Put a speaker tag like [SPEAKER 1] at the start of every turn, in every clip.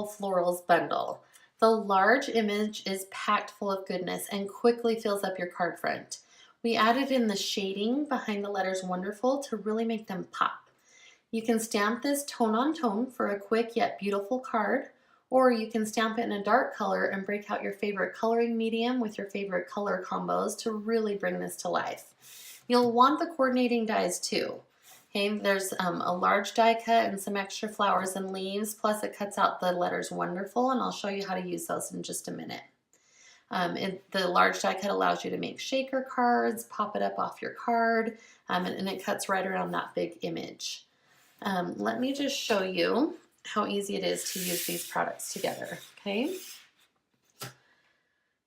[SPEAKER 1] Florals bundle. The large image is packed full of goodness and quickly fills up your card front. We added in the shading behind the letters wonderful to really make them pop. You can stamp this tone on tone for a quick yet beautiful card, or you can stamp it in a dark color and break out your favorite coloring medium with your favorite color combos to really bring this to life. You'll want the coordinating dies too. Okay, there's a large die cut and some extra flowers and leaves, plus it cuts out the letters wonderful, and I'll show you how to use those in just a minute. The large die cut allows you to make shaker cards, pop it up off your card, and it cuts right around that big image. Let me just show you how easy it is to use these products together, okay?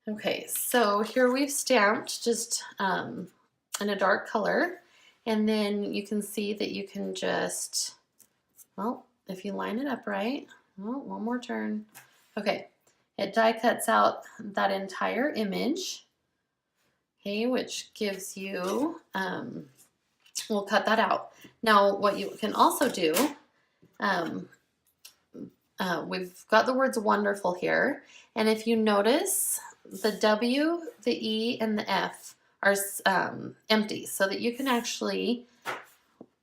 [SPEAKER 1] Okay, so here we've stamped just in a dark color, and then you can see that you can just, well, if you line it up right, well, one more turn. Okay, it die cuts out that entire image, okay, which gives you, we'll cut that out. Now, what you can also do, we've got the words wonderful here, and if you notice, the W, the E, and the F are empty, so that you can actually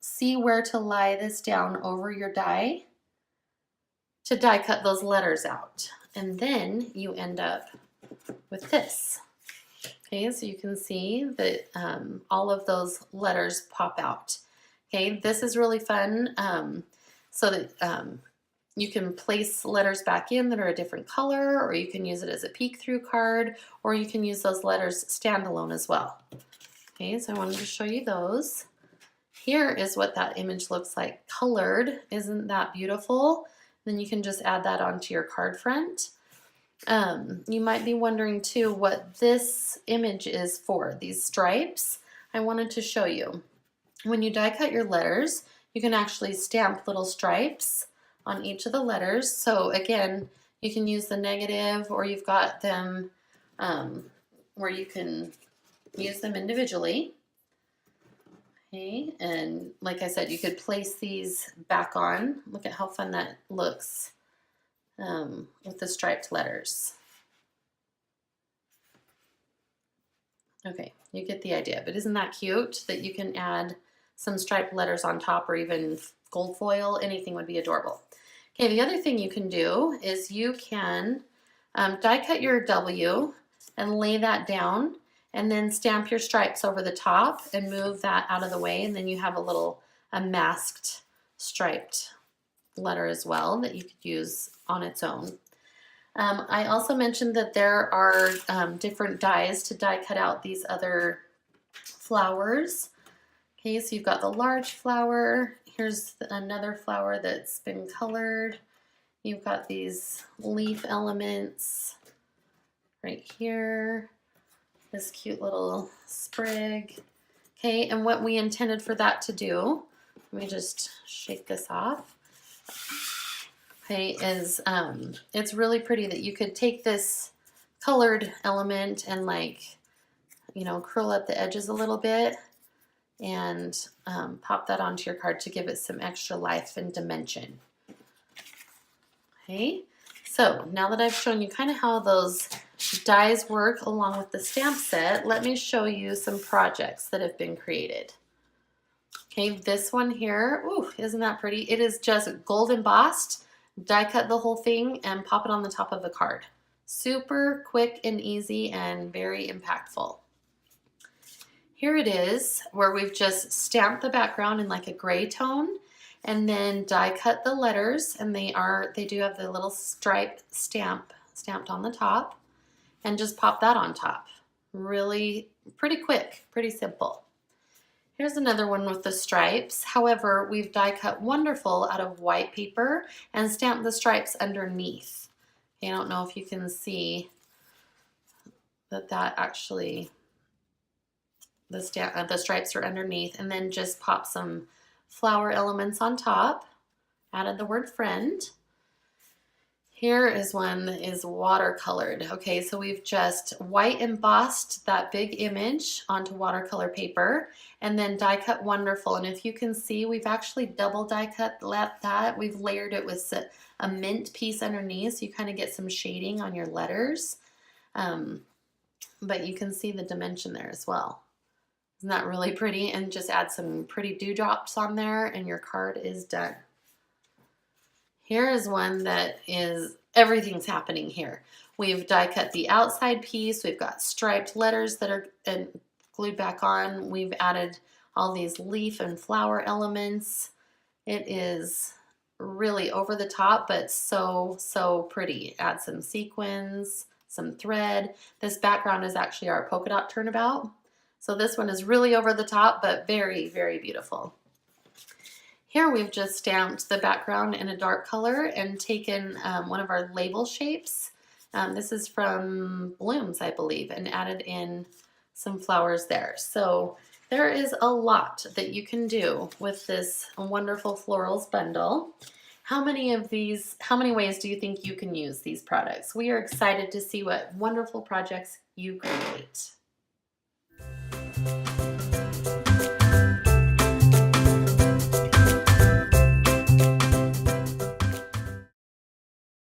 [SPEAKER 1] see where to lie this down over your die to die cut those letters out. And then you end up with this. Okay, so you can see that all of those letters pop out. Okay, this is really fun so that you can place letters back in that are a different color, or you can use it as a peek through card, or you can use those letters standalone as well. Okay, so I wanted to show you those. Here is what that image looks like colored. Isn't that beautiful? Then you can just add that onto your card front. You might be wondering too what this image is for, these stripes. I wanted to show you. When you die cut your letters, you can actually stamp little stripes on each of the letters. So again, you can use the negative, or you've got them where you can use them individually. Okay, and like I said, you could place these back on. Look at how fun that looks with the striped letters. Okay, you get the idea, but isn't that cute that you can add some striped letters on top, or even gold foil? Anything would be adorable. Okay, the other thing you can do is you can die cut your W and lay that down, and then stamp your stripes over the top and move that out of the way, and then you have a masked striped letter as well that you could use on its own. I also mentioned that there are different dies to die cut out these other flowers. Okay, so you've got the large flower. Here's another flower that's been colored. You've got these leaf elements right here. This cute little sprig. Okay, and what we intended for that to do, let me just shake this off. Okay, is it's really pretty that you could take this colored element and, like, you know, curl up the edges a little bit and pop that onto your card to give it some extra life and dimension. Okay, so now that I've shown you kind of how those dies work along with the stamp set, let me show you some projects that have been created. Okay, this one here, ooh, isn't that pretty? It is just gold embossed. Die cut the whole thing and pop it on the top of the card. Super quick and easy and very impactful. Here it is, where we've just stamped the background in like a gray tone, and then die cut the letters, and they do have the little stripe stamped on the top, and just pop that on top. Really pretty quick, pretty simple. Here's another one with the stripes. However, we've die cut wonderful out of white paper and stamped the stripes underneath. I don't know if you can see that actually, the stripes are underneath, and then just pop some flower elements on top. Added the word friend. Here is one that is watercolored. Okay, so we've just white embossed that big image onto watercolor paper, and then die cut wonderful. And if you can see, we've actually double die cut that. We've layered it with a mint piece underneath, so you kind of get some shading on your letters. But you can see the dimension there as well. Isn't that really pretty? And just add some pretty dewdrops on there and your card is done. Here is one that is, everything's happening here. We've die cut the outside piece. We've got striped letters that are glued back on. We've added all these leaf and flower elements. It is really over the top, but so, so pretty. Add some sequins, some thread. This background is actually our polka dot turnabout. So this one is really over the top, but very, very beautiful. Here we've just stamped the background in a dark color and taken one of our label shapes. This is from Blooms, I believe, and added in some flowers there. So there is a lot that you can do with this wonderful Florals bundle. How many ways do you think you can use these products? We are excited to see what wonderful projects you create.